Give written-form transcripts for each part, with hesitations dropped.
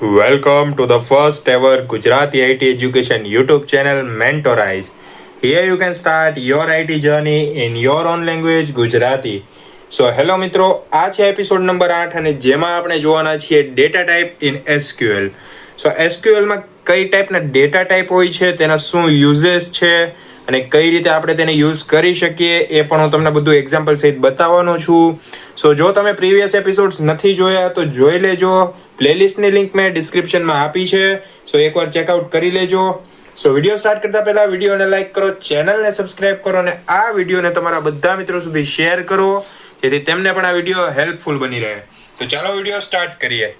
Welcome to the first ever Gujarati IT education YouTube channel Mentorize. Here you can start your IT journey in your own language Gujarati. So hello મિત્રો, આ છે episode number 8 અને જેમાં આપણે જોવાના છીએ data type in SQL. So SQL માં કઈ ટાઈપના ડેટા ટાઈપ હોય છે, તેના શું યુઝેસ છે અને કઈ રીતે આપણે તેને યુઝ કરી શકીએ એ પણ હું તમને બધું એક્ઝામ્પલ સહિત બતાવવાનો છું. સો જો તમે પ્રીવિયસ એપિસોડ્સ નથી જોયા તો જોઈ લેજો. પ્લેલિસ્ટની લિંક મેં ડિસ્ક્રિપ્શનમાં આપી છે, સો એકવાર ચેકઆઉટ કરી લેજો. સો વિડીયો સ્ટાર્ટ કરતા પહેલા વિડીયોને લાઈક કરો, ચેનલને સબસ્ક્રાઇબ કરો અને આ વિડીયોને તમારા બધા મિત્રો સુધી શેર કરો જેથી તેમને પણ આ વિડીયો હેલ્પફુલ બની રહે. તો ચાલો વિડીયો સ્ટાર્ટ કરીએ.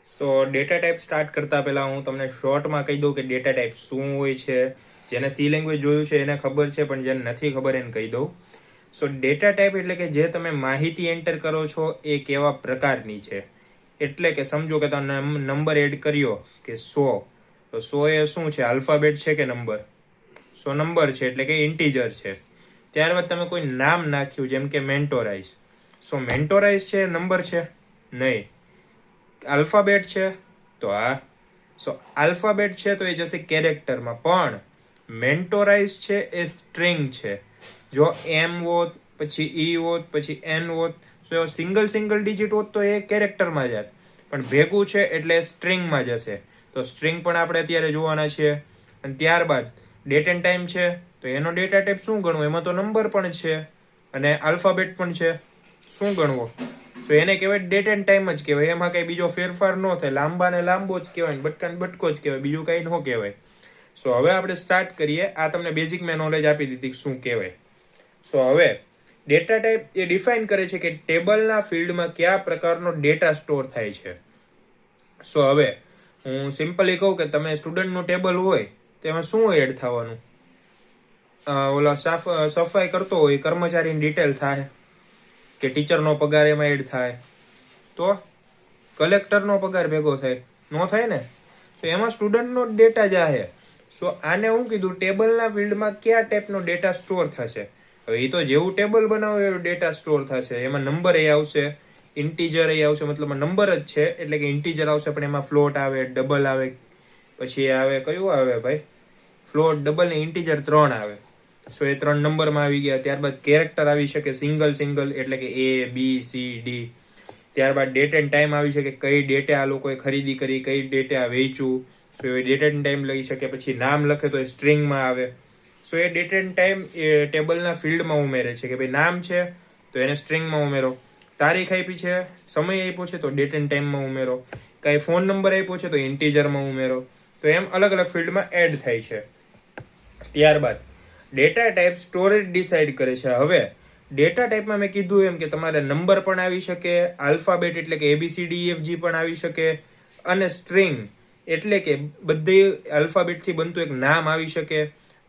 સો ડેટા ટાઈપ સ્ટાર્ટ કરતા પહેલા હું તમને શોર્ટમાં કહી દઉં કે ડેટા ટાઈપ શું હોય છે. જેને સી લેંગ્વેજ જોયું છે એને ખબર છે, પણ જેને નથી ખબર એને કહી દઉં. સો ડેટા ટાઈપ એટલે કે જે તમે માહિતી એન્ટર કરો છો એ કેવા પ્રકારની છે. એટલે કે સમજો કે તમે નંબર એડ કર્યો કે 100, તો 100 એ શું છે, આલ્ફાબેટ છે કે નંબર? સો નંબર છે એટલે કે ઇન્ટીજર છે. ત્યારબાદ તમે કોઈ નામ નાખ્યું જેમ કે મેન્ટોરાઇઝ. સો મેન્ટોરાઇઝ છે નંબર છે? નહીં. આલ્ફાબેટ છે તો હા. સો આલ્ફાબેટ છે તો એ જશે કેરેક્ટરમાં, પણ મેન્ટોરાઇઝ છે એ સ્ટ્રિંગ છે. જો એમ હોત, પછી ઈ હોત, પછી એન હોત, સો સિંગલ ડિજિટ હોત તો એ કેરેક્ટરમાં જાત, પણ ભેગું છે એટલે સ્ટ્રિંગમાં જશે. તો સ્ટ્રિંગ પણ આપણે અત્યારે જોવાના છીએ. અને ત્યારબાદ ડેટ એન્ડ ટાઈમ છે તો એનો ડેટા ટાઈપ શું ગણવું? એમાં તો નંબર પણ છે અને આલ્ફાબેટ પણ છે. શું ગણવો? તો એને કહેવાય ડેટ એન્ડ ટાઈમ જ કહેવાય. એમાં કંઈ બીજો ફેરફાર ન થાય. લાંબાને લાંબો જ કહેવાય ને બટકાને બટકો જ કહેવાય, બીજું કંઈ ન કહેવાય. સો હવે આપણે સ્ટાર્ટ કરીએ. આ તમને બેઝિક મેં નોલેજ આપી દીધી શું કહેવાય. સો હવે ડેટા ટાઈપ એ ડિફાઇન કરે છે કે ટેબલના ફિલ્ડમાં કયા પ્રકારનો ડેટા સ્ટોર થાય છે. સો હવે હું સિમ્પલી કહું કે તમે સ્ટુડન્ટનું ટેબલ હોય તેમાં શું એડ થવાનું? ઓલા સફાઈ કરતો હોય કર્મચારીની ડિટેલ થાય, કે ટીચરનો પગાર એમાં એડ થાય, તો કલેક્ટરનો પગાર ભેગો થાય? નો થાય ને. તો એમાં સ્ટુડન્ટનો ડેટા જાહે. સો આને હું કીધું, ટેબલના ફિલ્ડમાં કયા ટાઈપનો ડેટા સ્ટોર થશે. હવે એ તો જેવું ટેબલ બનાવો એવું ડેટા સ્ટોર થશે. એમાં નંબર એ આવશે, ઇન્ટીજર એ આવશે, મતલબ નંબર જ છે એટલે કે ઇન્ટીજર આવશે, પણ એમાં ફ્લોટ આવે, ડબલ આવે, પછી આવે કયું આવે ભાઈ, ફ્લોટ, ડબલ ને ઇન્ટીજર 3 આવે. સો એ 3 નંબરમાં આવી ગયા. ત્યારબાદ કેરેક્ટર આવી શકે સિંગલ એટલે કે A, B, C, D. ત્યારબાદ ડેટ એન્ડ ટાઈમ આવી શકે, કઈ ડેટે આ લોકોએ ખરીદી કરી, કઈ ડેટે આ વેચ્યું, સો એ ડેટ એન્ડ ટાઈમ લઈ શકે. પછી નામ લખે તો એ સ્ટ્રિંગમાં આવે. સો એ ડેટ એન્ડ ટાઈમ એ ટેબલના ફિલ્ડમાં ઉમેરે છે કે ભાઈ નામ છે તો એને સ્ટ્રિંગમાં ઉમેરો, તારીખ આપી છે, સમય આપ્યો છે તો ડેટ એન્ડ ટાઈમમાં ઉમેરો, કાંઈ ફોન નંબર આપ્યો છે તો ઇન્ટીજરમાં ઉમેરો. તો એમ અલગ અલગ ફિલ્ડમાં એડ થાય છે. ત્યારબાદ ડેટા ટાઈપ સ્ટોરેજ ડિસાઇડ કરે છે. હવે ડેટા ટાઈપમાં મેં કીધું એમ કે તમારે નંબર પણ આવી શકે, આલ્ફાબેટ એટલે કે ABCDEFG પણ આવી શકે, અને સ્ટ્રિંગ એટલે કે બધી આલ્ફાબેટથી બનતું એક નામ આવી શકે,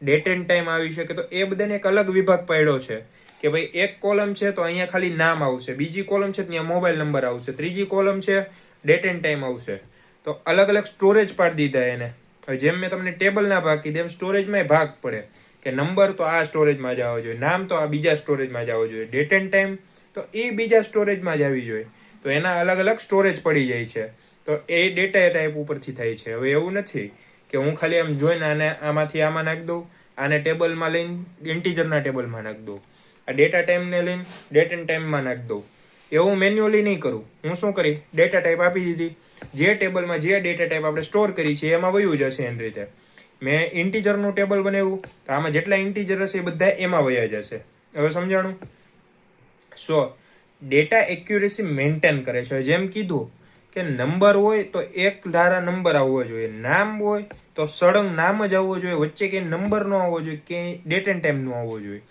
ડેટ એન્ડ ટાઈમ આવી શકે. તો એ બધાને એક અલગ વિભાગ પાડ્યો છે કે ભાઈ એક કોલમ છે તો અહીંયા ખાલી નામ આવશે, બીજી કોલમ છે ત્યાં મોબાઈલ નંબર આવશે, ત્રીજી કોલમ છે ડેટ એન્ડ ટાઈમ આવશે. તો અલગ અલગ સ્ટોરેજ પાડી દીધા એને. હવે જેમ મેં તમને ટેબલના ભાગ કીધા એમ સ્ટોરેજમાં ભાગ પડે કે નંબર તો આ સ્ટોરેજમાં જ આવવો જોઈએ, નામ તો આ બીજા સ્ટોરેજમાં જ આવવો જોઈએ, ડેટ એન્ડ ટાઈમ તો એ બીજા સ્ટોરેજમાં જ આવી જોઈએ. તો એના અલગ અલગ સ્ટોરેજ પડી જાય છે. તો એ ડેટા ટાઈપ ઉપરથી થાય છે. હવે એવું નથી કે હું ખાલી આમ જોઈને આને આમાંથી આમાં નાખી દઉં, આને ટેબલમાં લઈને ઇન્ટીજરના ટેબલમાં નાખી દઉં, આ ડેટા ટાઈમને લઈને ડેટ એન્ડ ટાઈમમાં નાખી દઉં. એવું મેન્યુઅલી નહીં કરું. હું શું કરી, ડેટા ટાઈપ આપી દીધી, જે ટેબલમાં જે ડેટા ટાઈપ આપણે સ્ટોર કરી છે એમાં વયું જશે. એની રીતે મેં ઇન્ટીજરનું ટેબલ બનાવ્યું તો આમાં જેટલા ઇન્ટીજર હશે એ બધા એમાં વયા જશે. હવે સમજાણું? સો ડેટા એક્યુરેસી મેન્ટેન કરે છે. જેમ કીધું કે નંબર હોય તો એક ધારા નંબર આવવો જોઈએ, નામ હોય તો સળંગ નામ જ આવવો જોઈએ, વચ્ચે ક્યાંય નંબર ન આવવો જોઈએ, ક્યાંય ડેટ એન્ડ ટાઈમ ન આવવો જોઈએ,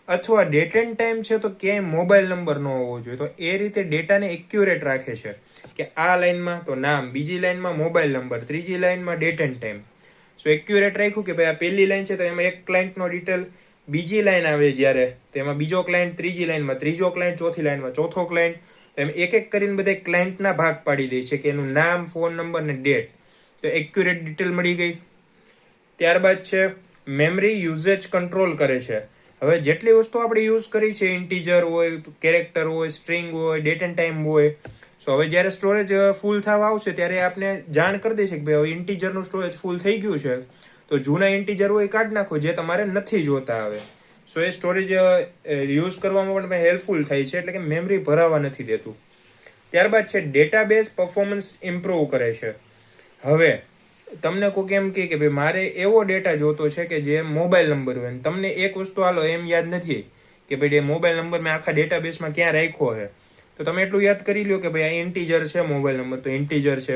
અથવા ડેટ એન્ડ ટાઈમ છે તો ક્યાંય મોબાઈલ નંબર ન હોવો જોઈએ. તો એ રીતે ડેટાને એક્યુરેટ રાખે છે કે આ લાઈનમાં તો નામ, બીજી લાઈનમાં મોબાઈલ નંબર, ત્રીજી લાઈનમાં date and time. So accurate રાખ્યું કે ભાઈ આ પહેલી લાઈન છે તો એમાં એક ક્લાયન્ટનો ડિટેલ, બીજી લાઈન આવે જ્યારે તો એમાં બીજો ક્લાયન્ટ, ત્રીજી લાઈનમાં ત્રીજો ક્લાયન્ટ, ચોથી લાઈનમાં ચોથો ક્લાયન્ટ. એમ એક એક કરીને બધા ક્લાયન્ટના ભાગ પાડી દે છે કે એનું નામ, ફોન નંબર ને ડેટ. તો એક્યુરેટ ડિટેલ મળી ગઈ. ત્યારબાદ છે મેમરી યુઝેજ કંટ્રોલ કરે છે. હવે જેટલી વસ્તુ આપણે યુઝ કરી છે, ઇન્ટીજર હોય, કેરેક્ટર હોય, સ્ટ્રિંગ હોય, ડેટ એન્ડ ટાઈમ હોય, સો હવે જ્યારે સ્ટોરેજ ફૂલ થવા આવશે ત્યારે આપણે જાણ કરી દેશે કે ભાઈ હવે ઇન્ટીજરનું સ્ટોરેજ ફૂલ થઈ ગયું છે, તો જૂના ઇન્ટીજર હોય એ કાઢી નાખો જે તમારે નથી જોતા આવે. સો એ સ્ટોરેજ યુઝ કરવામાં પણ હેલ્પફુલ થાય છે, એટલે કે મેમરી ભરાવા નથી દેતું. ત્યારબાદ છે ડેટાબેઝ પરફોર્મન્સ ઇમ્પ્રૂવ કરે છે. હવે તમને કોઈ એમ કહે કે ભાઈ મારે એવો ડેટા જોતો છે કે જે મોબાઈલ નંબર હોય, તમને એક વસ્તુ હાલો એમ યાદ નથી કે ભાઈ મોબાઈલ નંબર મેં આખા ડેટાબેઝમાં ક્યાં રાખ્યો છે, તો તમે એટલું યાદ કરી લો કે ભાઈ આ ઇન્ટીજર છે મોબાઈલ નંબર, તો ઇન્ટીજર છે,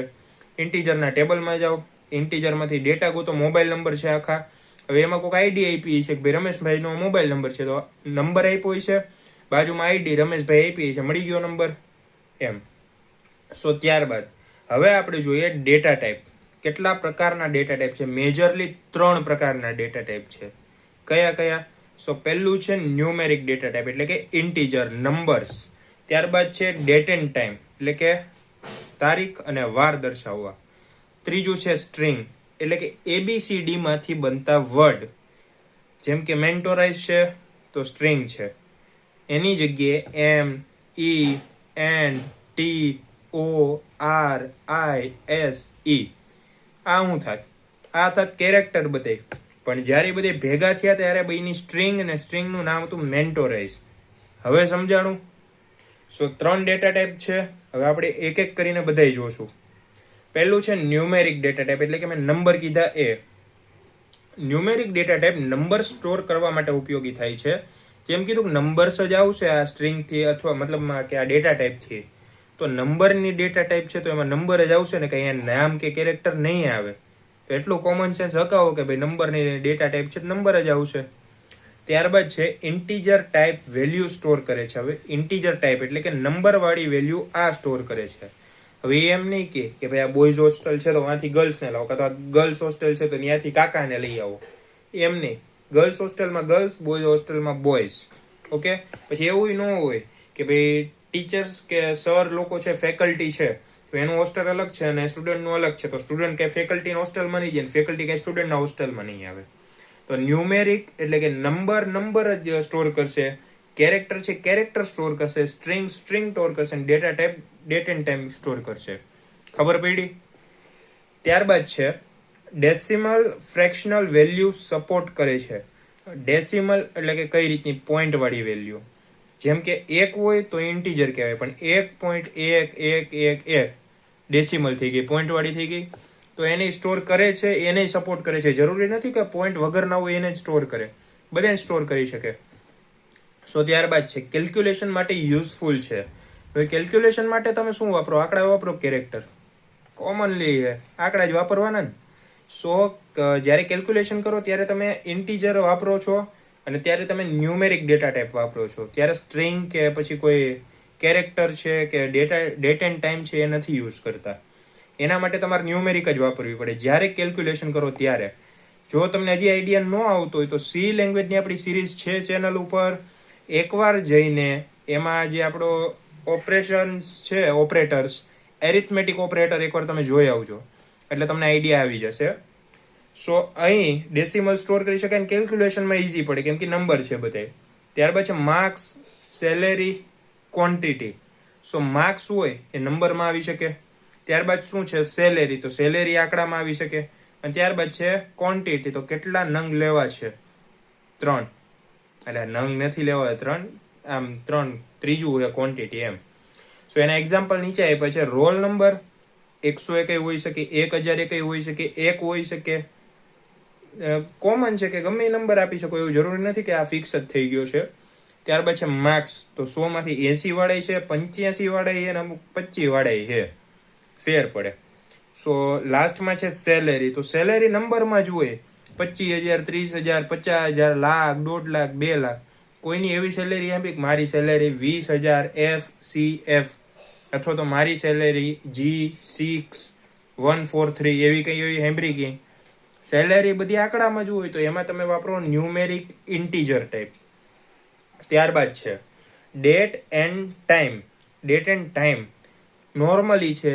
ઇન્ટીજરના ટેબલમાં જાઓ, ઇન્ટીજરમાંથી ડેટા ગોતો, મોબાઈલ નંબર છે આખા. હવે એમાં કોઈક આઈડી આપી છે કે ભાઈ રમેશભાઈનો મોબાઈલ નંબર છે, તો નંબર આપ્યો છે, બાજુમાં આઈડી રમેશભાઈ આપી છે, મળી ગયો નંબર એમ. સો ત્યારબાદ હવે આપણે જોઈએ ડેટા ટાઈપ. કેટલા પ્રકારના ડેટા ટાઈપ છે? મેજરલી 3 પ્રકારના ડેટા ટાઈપ છે. કયા કયા? સો પહેલું છે ન્યુમેરિક ડેટા ટાઈપ, એટલે કે ઇન્ટીજર, નંબર્સ. ત્યારબાદ છે ડેટ એન્ડ ટાઈમ, એટલે કે તારીખ અને વાર દર્શાવવા. ત્રીજું છે સ્ટ્રિંગ, એટલે કે ABCD માંથી બનતા વર્ડ. જેમ કે મેન્ટોરાઇઝ છે તો સ્ટ્રિંગ છે, એની જગ્યાએ M, E, N, T, O, R, I, S, E આ શું થાત? આ થાત કેરેક્ટર બધે. પણ જ્યારે બધે ભેગા થયા ત્યારે બધી સ્ટ્રિંગ, અને સ્ટ્રિંગનું નામ હતું મેન્ટોરાઇઝ. હવે સમજાણું? સો 3 ડેટા ટાઈપ છે. હવે આપણે એક એક કરીને બધાય જોશું. પહેલું છે ન્યુમેરિક ડેટા ટાઈપ, એટલે કે મેં નંબર કીધા એ. Numeric data type number store કરવા માટે ઉપયોગી થાય છે. જેમ કીધું નંબર્સ જ આવશે આ સ્ટ્રિંગથી, અથવા મતલબમાં કે આ ડેટા ટાઈપથી, તો નંબરની ડેટા ટાઈપ છે તો એમાં નંબર જ આવશે ને, કંઈ અહીંયા નામ કે કેરેક્ટર નહીં આવે. તો એટલું કોમન સેન્સ હકાવો કે ભાઈ નંબરની ડેટા ટાઈપ છે તો નંબર જ આવશે. ત્યારબાદ છે ઇન્ટીજર ટાઈપ વેલ્યુ સ્ટોર કરે છે. હવે ઇન્ટીજર ટાઈપ એટલે કે નંબરવાળી વેલ્યુ આ સ્ટોર કરે છે. હવે એમ નહીં કે ભાઈ આ બોયઝ હોસ્ટેલ છે તો ત્યાંથી ગર્લ્સને લાવો, કાં તો આ ગર્લ્સ હોસ્ટેલ છે તો ત્યાંથી કાકાને લઈ આવો, એમ નહીં. ગર્લ્સ હોસ્ટેલમાં ગર્લ્સ, બોયઝ હોસ્ટેલમાં બોયઝ. ઓકે. પછી એવું ન હોય કે ભાઈ ટીચર્સ કે સર લોકો છે, ફેકલ્ટી છે, તો એનું હોસ્ટેલ અલગ છે અને સ્ટુડન્ટનું અલગ છે, તો સ્ટુડન્ટ કે ફેકલ્ટીના હોસ્ટેલમાં નહીં જાય, ફેકલ્ટી કે સ્ટુડન્ટના હોસ્ટેલમાં નહીં આવે. તો ન્યુમેરિક એટલે કે નંબર જ સ્ટોર કરશે, કેરેક્ટર છે કેરેક્ટર સ્ટોર કરશે, સ્ટ્રિંગ સ્ટોર કરશે, અને data type date and time store કરશે. ખબર પડી? ત્યારબાદ છે ડેસિમલ ફ્રેક્શનલ વેલ્યુ સપોર્ટ કરે છે. ડેસિમલ એટલે કે કઈ રીતની? પોઈન્ટ વાળી વેલ્યુ. જેમ કે 1 હોય તો ઇન્ટીજર કહેવાય, પણ 1.111 ડેસિમલ થઈ ગઈ, પોઈન્ટ વાળી થઈ ગઈ, તો એને સ્ટોર કરે છે, એને સપોર્ટ કરે છે. જરૂરી નથી કે પોઈન્ટ વગર ના હોય એને જ સ્ટોર કરે, બધાને સ્ટોર કરી શકે. સો ત્યારબાદ છે કેલ્ક્યુલેશન માટે યુઝફુલ છે. હવે કેલ્ક્યુલેશન માટે તમે શું વાપરો? આંકડા વાપરો, કેરેક્ટર? કોમનલી આંકડા જ વાપરવાના ને. સો જ્યારે કેલ્ક્યુલેશન કરો ત્યારે તમે ઇન્ટીજર વાપરો છો, અને ત્યારે તમે ન્યુમેરિક ડેટા ટાઈપ વાપરો છો. ત્યારે સ્ટ્રિંગ કે પછી કોઈ કેરેક્ટર છે કે ડેટ એન્ડ ટાઈમ છે એ નથી યુઝ કરતા. એના માટે તમારે ન્યુમેરિક જ વાપરવી પડે જ્યારે કેલ્ક્યુલેશન કરો ત્યારે. જો તમને હજી આઈડિયા ન આવતો હોય તો સી લેંગ્વેજની આપણી સિરીઝ છે ચેનલ ઉપર, એકવાર જઈને એમાં જે આપણો ઓપરેશન્સ છે, ઓપરેટર્સ, એરિથમેટિક ઓપરેટર એકવાર તમે જોઈ આવજો, એટલે તમને આઈડિયા આવી જશે. સો અહીં ડેસિમલ સ્ટોર કરી શકાય, અને કેલ્ક્યુલેશનમાં ઇઝી પડે કેમ કે નંબર છે બધે. ત્યારબાદ છે માર્ક્સ, સેલેરી, ક્વોન્ટિટી. સો માર્ક્સ હોય એ નંબરમાં આવી શકે. ત્યારબાદ શું છે? સેલેરી, તો સેલેરી આંકડામાં આવી શકે. અને ત્યારબાદ છે ક્વોન્ટિટી, તો કેટલા નંગ લેવા છે? 3. એટલે નંગ નથી લેવા 3, આમ 3. ત્રીજું હોય ક્વોન્ટિટી એમ. સો એના એક્ઝામ્પલ નીચે આપ્યા છે. રોલ નંબર 101 હોઈ શકે, 1001 હોઈ શકે, 1 હોઈ શકે. કોમન છે કે ગમે એ નંબર આપી શકો, એવું જરૂરી નથી કે આ ફિક્સ જ થઈ ગયો છે. ત્યારબાદ છે માર્ક્સ, તો 100 માંથી 80 વાળાય છે, 85 વાળાય અને અમુક 25 વાળાય છે, ફેર પડે. સો લાસ્ટમાં છે સેલેરી, તો સેલેરી નંબરમાં જ હોય, 25,000, 30,000, 50,000, લાખ, 1.5 લાખ, 2 લાખ. કોઈની એવી સેલેરી આપી કે મારી સેલેરી 20,000 FCF, અથવા તો મારી સેલેરી G6143, એવી કઈ એવી હેમ્બ્રી કઈ સેલેરી બધી આંકડામાં જ હોય, તો એમાં તમે વાપરો ન્યુમેરિક ઇન્ટીજર ટાઈપ. ત્યારબાદ છે date and time. Date and time normally છે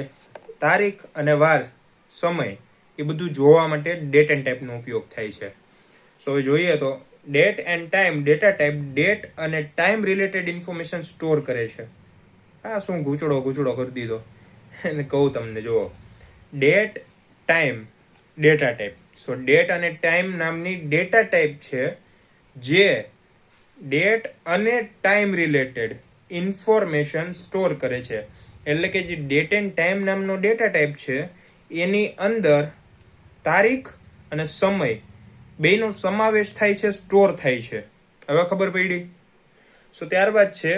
તારીખ અને વાર, સમય, એ બધું જોવા માટે ડેટ એન્ડ ટાઈપનો ઉપયોગ થાય છે. સો હવે જોઈએ તો date and time data type date અને ટાઈમ રિલેટેડ ઇન્ફોર્મેશન સ્ટોર કરે છે. હા શું ગૂંચડો કરી દીધો એને કહું તમને. જુઓ, ડેટ ટાઈમ ડેટા ટાઈપ. સો ડેટ અને ટાઈમ નામની ડેટા ટાઈપ છે જે ડેટ અને ટાઈમ રિલેટેડ ઇન્ફોર્મેશન સ્ટોર કરે છે. એટલે કે જે ડેટ એન્ડ ટાઈમ નામનો ડેટા ટાઈપ છે એની અંદર તારીખ અને સમય બેનો સમાવેશ થાય છે, સ્ટોર થાય છે. હવે ખબર પડી. સો ત્યારબાદ છે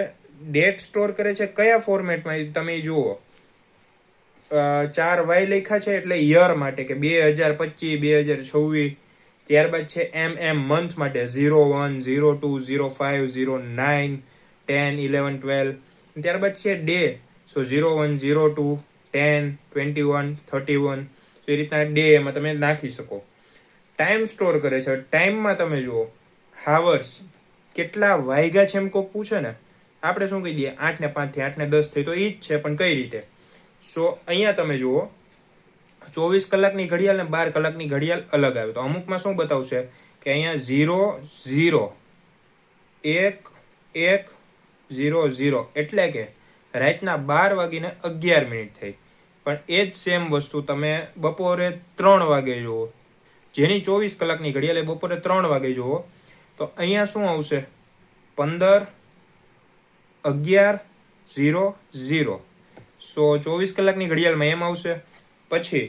ડેટ સ્ટોર કરે છે કયા ફોર્મેટમાં તમે જુઓ. 4 વાય લખ્યા છે એટલે યર માટે કે 2025 2026. ત્યારબાદ છે મંથ માટે 01 02 05 09 10 11 12. ત્યારબાદ છે ડે. સો 01 02 10 21 31. એ રીતના ડે એમાં તમે નાખી શકો. ટાઈમ સ્ટોર કરે છે. ટાઈમમાં તમે જુઓ હાવર્સ કેટલા વાગ્યા છે એમ કોઈ પૂછે ને, આપણે શું કહી દઈએ 8:05 થી 8:10 થઈ, તો એ જ છે પણ કઈ રીતે. સો અહીંયા તમે જુઓ 24 કલાકની ઘડિયાળ ને 12 કલાકની ઘડિયાળ અલગ આવે. તો અમુકમાં શું બતાવશે કે અહીંયા 00 1 1 00 એટલે કે રાતના 12:11 થઈ. પણ એ જ સેમ વસ્તુ તમે બપોરે 3 વાગે જુઓ, જેની 24 કલાકની ઘડિયાળ એ બપોરે 3 વાગે જુઓ, તો અહીંયા શું આવશે 15 11 00. સો 24 કલાકની ઘડિયાળમાં એમ આવશે. પછી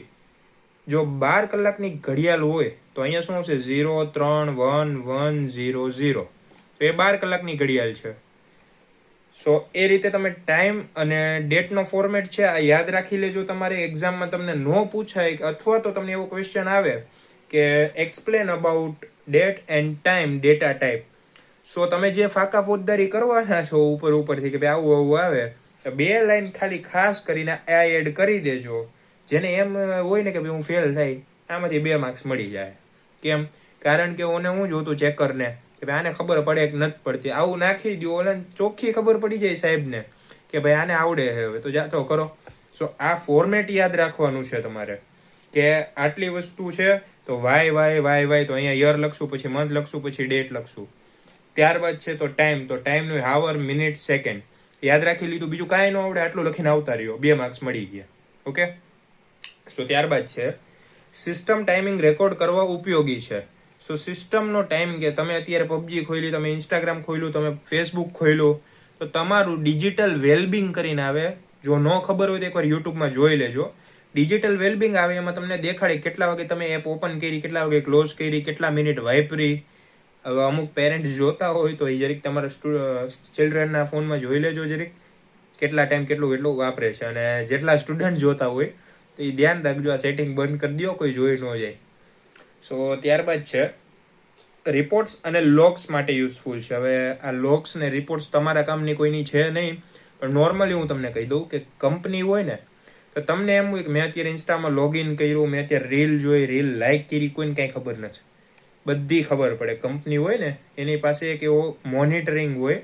જો 12 કલાકની ઘડિયાળ હોય તો અહીંયા શું આવશે 0 3 1 1 0 0. તો એ 12 કલાકની ઘડિયાળ છે. સો એ રીતે તમે ટાઈમ અને ડેટનો ફોર્મેટ છે આ યાદ રાખી લેજો. તમારે એક્ઝામમાં તમને ન પૂછાય અથવા તો તમને એવો ક્વેશ્ચન આવે કે explain about date and time data type. So તમે જે ફાકા ફોજદારી કરવાના છો ઉપરથી કે ભાઈ આવું આવે, 2 લાઈન ખાલી ખાસ કરીને આ એડ કરી દેજો. જેને એમ હોય ને કે ભાઈ હું ફેલ થાય, આમાંથી 2 માર્ક્સ મળી જાય. કેમ? કારણ કે ઓને હું જોતું ચેકરને કે ભાઈ આને ખબર પડે કે નથી પડતી. આવું નાખી દો, ઓને ચોખ્ખી ખબર પડી જાય સાહેબને કે ભાઈ આને આવડે છે, હવે તો જાતો કરો. સો આ ફોર્મેટ યાદ રાખવાનું છે તમારે કે આટલી વસ્તુ છે તો વાય વાય વાય વાય, તો અહીંયા યર લખશું, પછી મંથ લખશું, પછી ડેટ લખશું. ત્યારબાદ છે તો ટાઈમનું હાવર મિનિટ સેકન્ડ યાદ રાખી લીધું. બીજું કાંઈ ન આવડે આટલું લખીને આવતા રહ્યો, 2 માર્ક્સ મળી ગયા. ઓકે. સો ત્યારબાદ છે સિસ્ટમ ટાઈમિંગ રેકોર્ડ કરવા ઉપયોગી છે. સો સિસ્ટમનો ટાઈમિંગ કે તમે અત્યારે પબજી ખોલી, તમે ઇન્સ્ટાગ્રામ ખોલ્યું, તમે ફેસબુક ખોલ્યું, તો તમારું ડિજિટલ વેલબિંગ કરીને આવે. જો ન ખબર હોય તો એકવાર યુટ્યુબમાં જોઈ લેજો. ડિજિટલ વેલબિંગ આવે, એમાં તમને દેખાડે કેટલા વાગે તમે એપ ઓપન કરી, કેટલા વાગે ક્લોઝ કરી, કેટલા મિનિટ વાપરી. હવે અમુક પેરેન્ટ્સ જોતા હોય તો એ જરીક તમારા ચિલ્ડ્રનના ફોનમાં જોઈ લેજો જરીક કેટલા ટાઈમ કેટલું વાપરે છે. અને જેટલા સ્ટુડન્ટ જોતા હોય તો એ ધ્યાન રાખજો, આ સેટિંગ બંધ કરી દો, કોઈ જોઈ ન જાય. સો ત્યારબાદ છે રિપોર્ટ્સ અને લોગ્સ માટે યુઝફુલ છે. હવે આ લોગ્સ ને રિપોર્ટ્સ તમારા કામની કોઈની છે નહીં, પણ નોર્મલી હું તમને કહી દઉં કે કંપની હોય ને તો તમને એમ હોય કે મેં અત્યારે ઇન્સ્ટામાં લોગિન કર્યું, મેં અત્યારે રીલ જોઈ, રીલ લાઇક કરી, કોઈને કાંઈ ખબર નથી. બધી ખબર પડે. કંપની હોય ને એની પાસે એક એવો મોનિટરિંગ હોય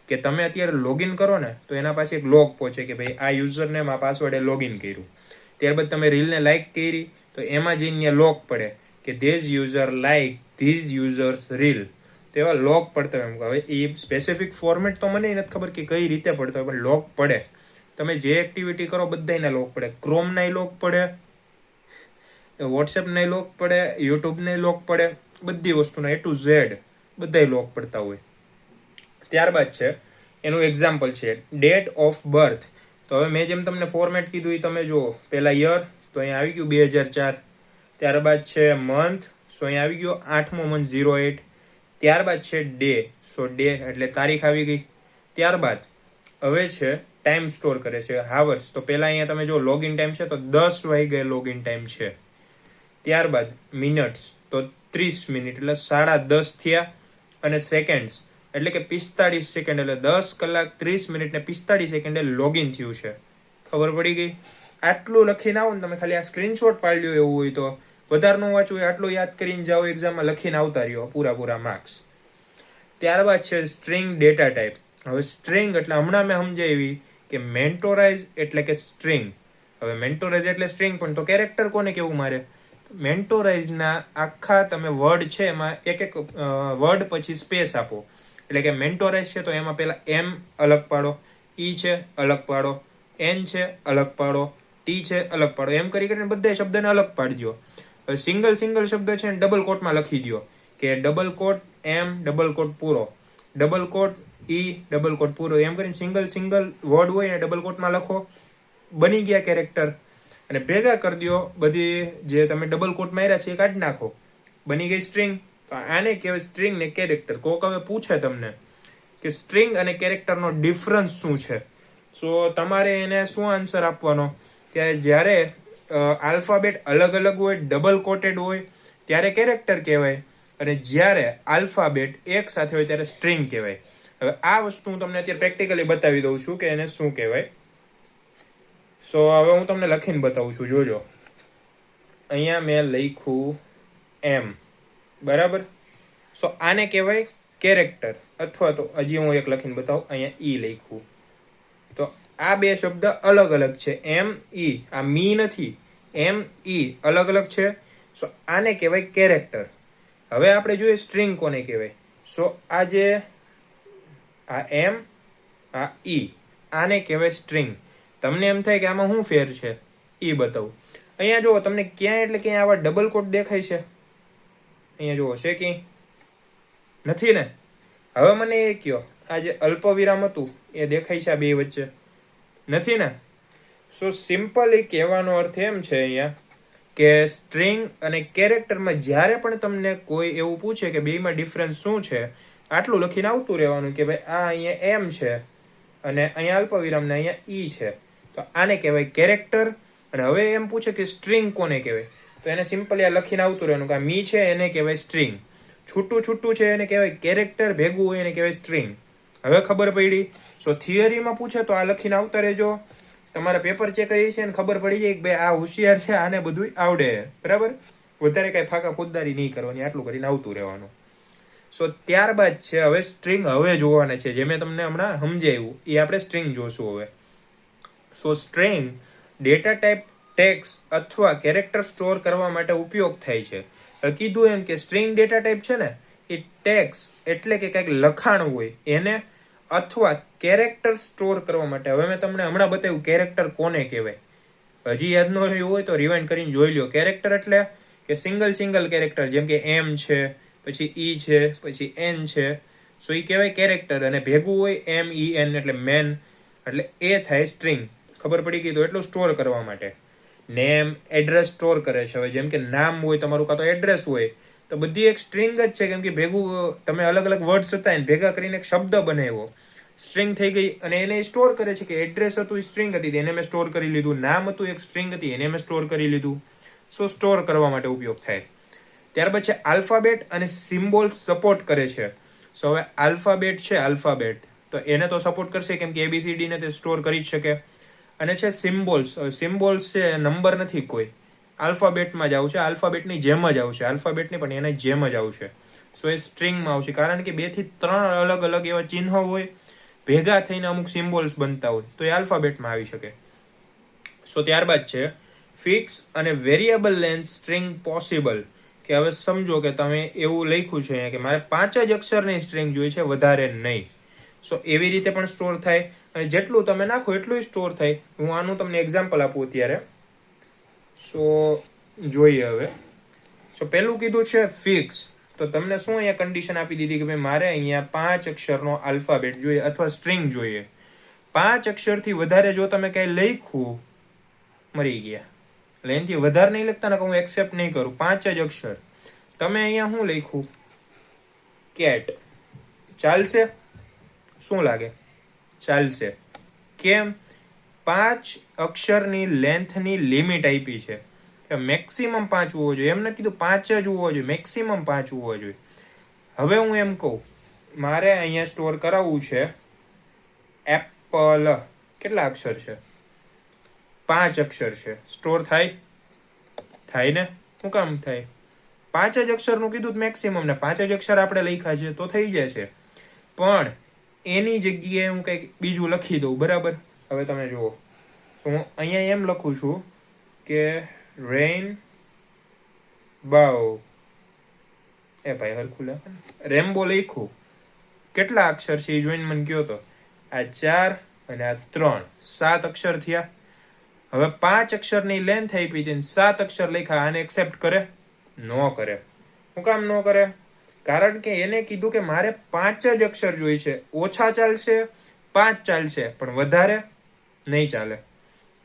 કે તમે અત્યારે લોગિન કરો ને તો એના પાસે એક લોગ પહોંચે કે ભાઈ આ યુઝરનેમ આ પાસવર્ડે લોગિન કર્યું. ત્યારબાદ તમે રીલને લાઇક કરી તો એમાં જઈને લોક પડે કે these user like these users reel. તો એવા લોક પડતા હોય. હવે એ સ્પેસિફિક ફોર્મેટ તો મને નથી ખબર કે કઈ રીતે પડતો હોય, પણ લોક પડે. તમે જે એક્ટિવિટી કરો બધાના લોક પડે. ક્રોમના લોક પડે, વોટ્સએપના લોક પડે, યુટ્યુબના લોક પડે, બધી વસ્તુના A to Z બધા લોક પડતા હોય. ત્યારબાદ છે એનું એક્ઝામ્પલ છે ડેટ ઓફ બર્થ. તો હવે મેં જેમ તમને ફોર્મેટ કીધું એ તમે જુઓ. પહેલા યર, તો અહીંયા આવી ગયું 2004. ત્યારબાદ છે મંથ, સો અહીંયા આવી ગયો 8મો મંથ 08. ત્યારબાદ છે ડે, સો ડે એટલે તારીખ આવી ગઈ. ત્યારબાદ હવે છે ટાઈમ સ્ટોર કરે છે હાવર્સ. તો પહેલા અહીંયા તમે જો લોગિન ટાઈમ છે તો 10 વાગે લોગિન ટાઈમ છે. ત્યારબાદ મિનિટ્સ, તો 30 મિનિટ એટલે 10:30 થયા. અને સેકન્ડ્સ એટલે કે 45 સેકન્ડ, એટલે 10 કલાક 30 મિનિટ ને 45 સેકન્ડે લોગિન થયું છે. ખબર પડી ગઈ? આટલું લખીને આવો ને તમે, ખાલી આ સ્ક્રીનશોટ પાડી લ્યો એવું હોય તો, વધારે ન વાંચવું હોય આટલું યાદ કરીને જાઓ એક્ઝામમાં, લખીને આવતા રહ્યો પૂરા માર્ક્સ. ત્યારબાદ છે સ્ટ્રિંગ ડેટા ટાઈપ. હવે સ્ટ્રિંગ એટલે હમણાં મેં સમજાવી કે મેન્ટોરાઇઝ એટલે કે સ્ટ્રિંગ. હવે મેન્ટોરાઇઝ એટલે સ્ટ્રિંગ, પણ તો કેરેક્ટર કોને કેવું મારે? મેન્ટોરાઇઝના આખા તમે વર્ડ છે એમાં એક વર્ડ પછી સ્પેસ આપો. એટલે કે મેન્ટોરાઇઝ છે તો એમાં પહેલા M અલગ પાડો, ઈ છે અલગ પાડો, એન છે અલગ પાડો, ટી છે અલગ પાડો. એમ કરીને બધા શબ્દને અલગ પાડી દો. સિંગલ શબ્દ છે ને ડબલ કોટમાં લખી દો કે ડબલ કોટ એમ ડબલ કોટ પૂરો, ડબલ કોટ ઈ ડબલ કોટ પૂરો. એમ કરીને સિંગલ વર્ડ હોય ને ડબલ કોટમાં લખો. બની ગયા કેરેક્ટર. અને ભેગા કરી દો બધી જે તમે ડબલ કોટ માર્યા છે એ કાઢી નાખો. બની ગઈ સ્ટ્રિંગ. તો આને કહેવાય સ્ટ્રિંગ ને કેરેક્ટર. કોક હવે પૂછે તમને કે સ્ટ્રિંગ અને કેરેક્ટરનો ડિફરન્સ શું છે, સો તમારે એને શું આન્સર આપવાનો કે જ્યારે આલ્ફાબેટ અલગ હોય, ડબલ કોટેડ હોય ત્યારે કેરેક્ટર કહેવાય, અને જ્યારે આલ્ફાબેટ એક સાથે હોય ત્યારે સ્ટ્રિંગ કહેવાય. હવે આ વસ્તુ હું તમને અત્યારે પ્રેક્ટિકલી બતાવી દઉં છું કે એને શું કહેવાય. સો હવે હું તમને લખીને બતાવું છું, જોજો. અહીંયા મેં લખ્યું એમ, બરાબર. સો આને કહેવાય કેરેક્ટર, અથવા તો હજી હું એક લખીને બતાવું. અહીંયા ઈ લખ્યું. તો આ બે શબ્દ અલગ છે. એમ ઈ, આ મી નથી, એમ ઈ અલગ છે. સો આને કહેવાય કેરેક્ટર. હવે આપણે જોઈએ સ્ટ્રિંગ કોને કહેવાય. સો આ જે આ એમ આ ઈ, આને કહેવાય સ્ટ્રિંગ. તમને એમ થાય કે આમાં શું ફેર છે એ બતાવું. અહીંયા જુઓ, તમને ક્યાંય એટલે ક્યાંય આવા ડબલ કોટ દેખાય છે? અહીંયા જુઓ છે ક્યાંય? નથી ને. હવે મને એ કયો, આ જે અલ્પવિરામ હતું એ દેખાય છે આ બે વચ્ચે? નથી ને. સો સિમ્પલી કહેવાનો અર્થ એમ છે અહીંયા કે સ્ટ્રિંગ અને કેરેક્ટરમાં જ્યારે પણ તમને કોઈ એવું પૂછે કે બેમાં ડિફરન્સ શું છે, આટલું લખીને આવતું રહેવાનું કે ભાઈ આ અહીંયા એમ છે અને અહીંયા અલ્પવિરામ ને અહીંયા ઈ છે, તો આને કહેવાય કેરેક્ટર. અને હવે એમ પૂછે કે સ્ટ્રિંગ કોને કહેવાય, તો એને સિમ્પલી આ લખીને આવતું રહેવાનું કે આ મી છે એને કહેવાય સ્ટ્રિંગ, છૂટું છે એને કહેવાય કેરેક્ટર, ભેગું હોય એને કહેવાય સ્ટ્રિંગ. હવે ખબર પડી. સો થિયરીમાં પૂછે તો આ લખીને આવતા રહેજો. તમારા પેપર ચેક કરી છે ને ખબર પડી જાય કે ભાઈ આ હોશિયાર છે, આને બધું આવડે, બરાબર. વધારે કાંઈ ફાકા ફોજદારી નહીં કરવાની, આટલું કરીને આવતું રહેવાનું. સો ત્યારબાદ છે હવે સ્ટ્રિંગ હવે જોવાના છે, જે મેં તમને હમણાં સમજાવ્યું એ આપણે સ્ટ્રિંગ જોશું હવે. સો સ્ટ્રિંગ ડેટા ટાઈપ, ટેક્સ્ટ અથવા કેરેક્ટર સ્ટોર કરવા માટે ઉપયોગ થાય છે. કીધું એમ કે સ્ટ્રિંગ ડેટા ટાઈપ છે ને એ ટેક્સ્ટ એટલે કે કંઈક લખાણ હોય એને, અથવા કેરેક્ટર સ્ટોર કરવા માટે. હવે મેં તમને હમણાં બતાવ્યું કેરેક્ટર કોને કહેવાય. હજી યાદ ન રહ્યું હોય તો રિવાઇન્ડ કરીને જોઈ લો. કેરેક્ટર એટલે કે સિંગલ કેરેક્ટર, જેમ કે એમ છે, પછી ઈ છે, પછી એન છે. સો એ કહેવાય કેરેક્ટર. અને ભેગું હોય એમ ઈ એન એટલે મેન, એટલે એ થાય સ્ટ્રિંગ. ખબર પડી ગઈ. તો એટલું સ્ટોર કરવા માટે. નેમ, એડ્રેસ સ્ટોર કરે છે. હવે જેમ કે નામ હોય તમારું, કાં તો એડ્રેસ હોય, તો બધી એક સ્ટ્રિંગ જ છે, કેમ કે ભેગું તમે અલગ વર્ડ્સ હતા એને ભેગા કરીને એક શબ્દ બનાવ્યો, સ્ટ્રિંગ થઈ ગઈ. અને એને સ્ટોર કરે છે કે એડ્રેસ હતું એ સ્ટ્રિંગ હતી એને મેં સ્ટોર કરી લીધું, નામ હતું એક સ્ટ્રિંગ હતી એને મેં સ્ટોર કરી લીધું. સો સ્ટોર કરવા માટે ઉપયોગ થાય. ત્યારબાદ છે આલ્ફાબેટ અને સિમ્બોલ્સ સપોર્ટ કરે છે. સો હવે આલ્ફાબેટ છે, આલ્ફાબેટ તો એને તો સપોર્ટ કરશે કેમ કે ABCD ને તે સ્ટોર કરી જ શકે. અને છે સિમ્બોલ્સ. સિમ્બોલ્સ છે નંબર નથી કોઈ, આલ્ફાબેટમાં જ આવશે, આલ્ફાબેટની જેમ જ આવશે, આલ્ફાબેટની પણ એની જેમ જ આવશે. સો એ સ્ટ્રિંગમાં આવશે, કારણ કે 2 થી 3 અલગ એવા ચિહ્ન હોય, ભેગા થઈને અમુક સિમ્બોલ્સ બનતા હોય, તો એ આલ્ફાબેટમાં આવી શકે. સો ત્યારબાદ છે ફિક્સ અને વેરિયેબલ લેન્થ સ્ટ્રિંગ પોસિબલ. કે હવે સમજો કે તમે એવું લખ્યું છે અહીંયા કે મારે 5 જ અક્ષરની સ્ટ્રિંગ જોઈએ છે, વધારે નહીં. સો એવી રીતે પણ સ્ટોર થાય, અને જેટલું તમે નાખો એટલું સ્ટોર થાય. હું આનું તમને એક્ઝામ્પલ આપું અત્યારે. સો જોઈએ હવે. સો પહેલું કીધું છે ફિક્સ. તો તમને શું અહીંયા કન્ડિશન આપી દીધી કે ભાઈ મારે અહીંયા 5 અક્ષરનો આલ્ફાબેટ જોઈએ અથવા સ્ટ્રિંગ જોઈએ. 5 અક્ષરથી વધારે જો તમે કંઈ લખ્યું, મરી ગયા. એટલે એનાથી વધારે નહીં લખતા ને હું એક્સેપ્ટ નહીં કરું. 5 જ અક્ષર. તમે અહીંયા શું લખ્યું? કેટ. ચાલશે? શું લાગે? ચાલશે. કેમ? 5 અક્ષરની લેન્થની લિમિટ આપી છે કે મેક્સિમમ 5 હોવો જોઈએ. એમ નથી કીધું 5 જ હોવો જોઈએ, મેક્સિમમ 5 હોવો જોઈએ. હવે હું એમ કહું મારે અહીંયા સ્ટોર કરાવવું છે એપલ. કેટલા અક્ષર છે? 5 અક્ષર છે. સ્ટોર થાય? થાય ને. શું કામ થાય? 5 જ અક્ષરનું કીધું મેક્સિમમ, ને 5 જ અક્ષર આપણે લખ્યા છે તો થઈ જશે. પણ એની જગ્યાએ હું કંઈક બીજું લખી દઉં, બરાબર. હવે તમે જુઓ, તો હું અહીંયા એમ લખું છું કે રેઇન બાવ. એ ભાઈ હરખું લખે. રેમ્બો લખ્યું. કેટલા અક્ષર છે એ જોઈને મને કહો તો. આ 4 અને આ 3, 7 અક્ષર થયા. હવે 5 અક્ષરની લેન્થ આપી હતી 7 અક્ષર લખ્યા, આને એક્સેપ્ટ કરે? નો કરે. શું કામ નો કરે? કારણ કે એને કીધું કે મારે 5 જ અક્ષર જોઈશે. ઓછા ચાલશે, 5 ચાલશે, પણ વધારે નહીં ચાલે.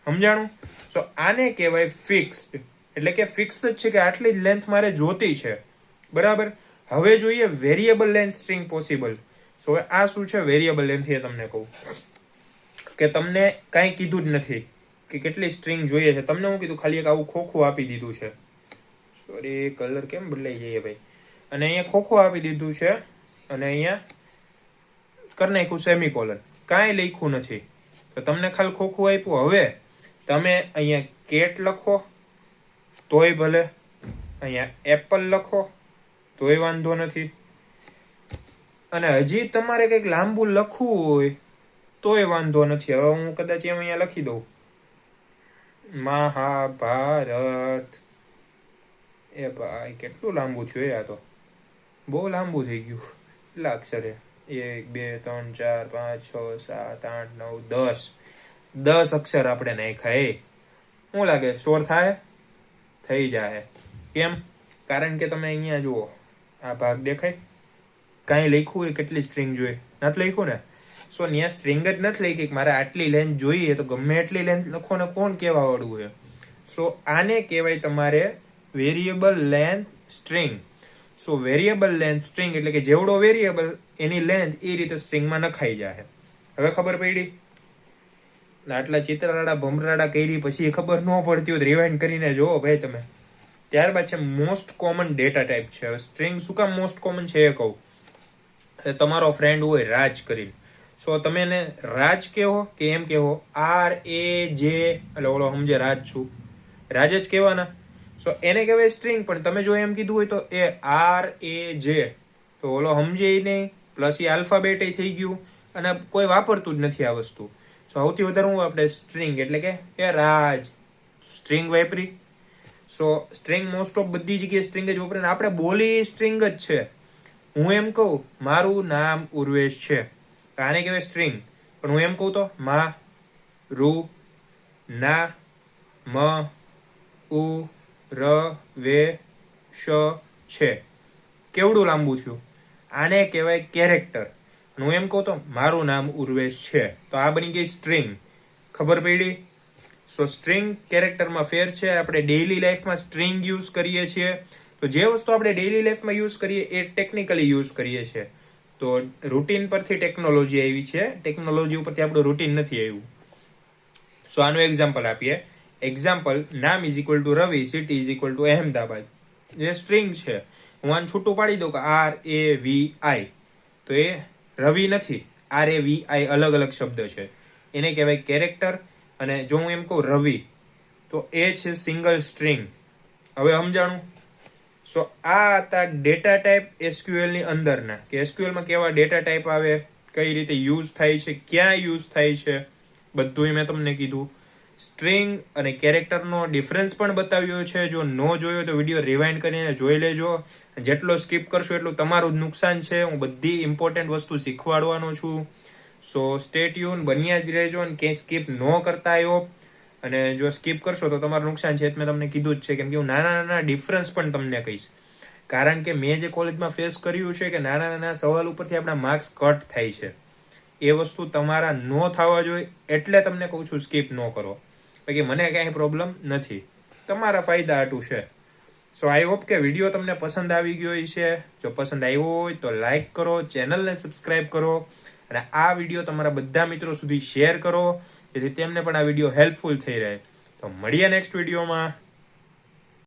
સમજાણું? સો આને કહેવાય ફિક્સ્ડ, એટલે કે ફિક્સ જ છે કે આટલી જ લેન્થ મારે જોતી છે. બરાબર. હવે જોઈએ વેરિયેબલ લેન્થ સ્ટ્રિંગ પોસિબલ. સો આ શું છે વેરિયેબલ લેન્થ? એ તમને કહું કે તમને કાંઈ કીધું જ નથી કે કેટલી સ્ટ્રિંગ જોઈએ છે. તમને હું કીધું ખાલી એક આવું ખોખું આપી દીધું છે. સોરી, કલર કેમ બદલાઈ જાય ભાઈ. અને અહીંયા ખોખું આપી દીધું છે અને અહીંયા કરી નાખ્યું સેમિકોલન, કાંઈ લખ્યું નથી. તો તમને ખાલી ખોખું આપ્યું. હવે તમે અહીંયા કેટ લખો તોય ભલે, અહીંયા એપલ લખો તોય વાંધો નથી, અને હજી તમારે કંઈક લાંબુ લખવું હોય તોય વાંધો નથી. હવે હું કદાચ એમ અહીંયા લખી દઉં મહાભારત. એ ભાઈ કેટલું લાંબુ થયું આ તો, બહુ લાંબુ થઈ ગયું. કેટલા અક્ષરે? 1 2 3 4 5 6 7 8 9 10 અક્ષર આપણે નાખ્યા. શું લાગે સ્ટોર થાય? થઈ જાય. કેમ? કારણ કે તમે અહીંયા જુઓ, આ ભાગ દેખાય? કાંઈ લખ્યું હોય કેટલી સ્ટ્રિંગ જોઈએ? નથી લખ્યું ને. સો ત્યાં સ્ટ્રિંગ જ નથી લખી કે મારે આટલી લેન્થ જોઈએ, તો ગમે એટલી લેન્થ લખો ને, કોણ કહેવા વાળું છે? સો આને કહેવાય તમારે વેરિયેબલ લેન્થ સ્ટ્રિંગ. સો વેરિયેબલ લેન્થ સ્ટ્રિંગ એટલે કે જેવડો વેરિયેબલ એની લેન્થ એ રીતે સ્ટ્રિંગમાં નખાઈ જાય. હવે ખબર પડી? આટલા ચિત્રાડા ભમરાડા કરી પછી ખબર ન પડતી હોય રિવાઇન્ડ કરીને જોવો ભાઈ તમે. ત્યારબાદ છે મોસ્ટ કોમન ડેટા ટાઈપ છે. હવે સ્ટ્રિંગ શું કામ મોસ્ટ કોમન છે એ કહું. તમારો ફ્રેન્ડ હોય રાજ કરીને, સો તમે એને રાજ કહેવો કે એમ કહેવો? RAJ, એટલે ઓલો સમજે રાજ છું, રાજ જ કહેવાના. સો એને કહેવાય સ્ટ્રિંગ. પણ તમે જો એમ કીધું હોય તો એ RAJ, તો ઓલો સમજે નહીં, પ્લસ એ આલ્ફાબેટ થઈ ગયું અને કોઈ વાપરતું જ નથી આ વસ્તુ. સો સૌથી વધારે હું આપણે સ્ટ્રિંગ એટલે કે એ રાજ સ્ટ્રિંગ વાપરી. સો સ્ટ્રિંગ મોસ્ટ ઓફ બધી જગ્યાએ સ્ટ્રિંગ જ વાપરે. આપણે બોલી સ્ટ્રિંગ જ છે. હું એમ કહું મારું નામ ઉર્વેશ છે, આને કહેવાય સ્ટ્રિંગ. પણ હું એમ કહું તો મા રૂ ના મ ઉ ર વે શ છે, કેવડું લાંબુ થયું? આને કહેવાય કેરેક્ટર. હું એમ કહું તો મારું નામ ઉર્વેશ છે, તો આ બની ગઈ સ્ટ્રિંગ. ખબર પડી? સો સ્ટ્રિંગ કેરેક્ટરમાં ફેર છે. આપણે ડેઇલી લાઈફમાં સ્ટ્રિંગ યુઝ કરીએ છીએ, તો જે વસ્તુ આપણે ડેઇલી લાઈફમાં યુઝ કરીએ એ ટેકનિકલી યુઝ કરીએ છીએ. તો રૂટીન પરથી ટેકનોલોજી આવી છે, ટેકનોલોજી ઉપરથી આપણું રૂટીન નથી આવ્યું. સો આનું એક્ઝામ્પલ આપીએ. એક્ઝામ્પલ, નામ is equal to Ravi, city is equal to Ahmedabad. જે સ્ટ્રિંગ છે, હું આને છૂટું પાડી દઉં કે RAVI, તો એ રવિ નથી, RAVI અલગ અલગ શબ્દ છે, એને કહેવાય કેરેક્ટર. અને જો હું એમ કહું રવિ, તો એ છે સિંગલ સ્ટ્રિંગ. હવે સમજાણું? સો આ હતા ડેટા ટાઈપ SQL ની અંદરના, કે SQLમાં કેવા ડેટા ટાઈપ આવે, કઈ રીતે યુઝ થાય છે, ક્યાં યુઝ થાય છે, બધું મેં તમને કીધું. સ્ટ્રિંગ અને કેરેક્ટરનો ડિફરન્સ પણ બતાવ્યો છે. જો ન જોયો તો વિડીયો રિવાઇન્ડ કરીને જોઈ લેજો. જેટલો સ્કીપ કરશો એટલું તમારું જ નુકસાન છે. હું બધી ઇમ્પોર્ટન્ટ વસ્તુ શીખવાડવાનો છું. સો સ્ટે ટ્યુન, બન્યા જ રહેજો અને ક્યાંય સ્કીપ ન કરતા આવ્યો. અને જો સ્કીપ કરશો તો તમારું નુકસાન છે, મેં તમને કીધું જ છે. કેમ કે હું નાના નાના ડિફરન્સ પણ તમને કહીશ. કારણ કે મેં જે કોલેજમાં ફેસ કર્યું છે કે નાના નાના સવાલ ઉપરથી આપણા માર્ક્સ કટ થાય છે. એ વસ્તુ તમારા ન થવા જોઈએ, એટલે તમને કહું છું સ્કીપ ન કરો. બાકી મને કાંઈ પ્રોબ્લેમ નથી, તમારા ફાયદા હાટું છે. સો આઈ હોપ કે વિડીયો તમને પસંદ આવી ગયો છે. જો પસંદ આવ્યો હોય તો લાઈક કરો, ચેનલને સબસ્ક્રાઈબ કરો અને આ વિડીયો તમારા બધા મિત્રો સુધી શેર કરો, જેથી તેમને પણ આ વિડીયો હેલ્પફુલ થઈ રહે. તો મળીએ નેક્સ્ટ વિડીયોમાં.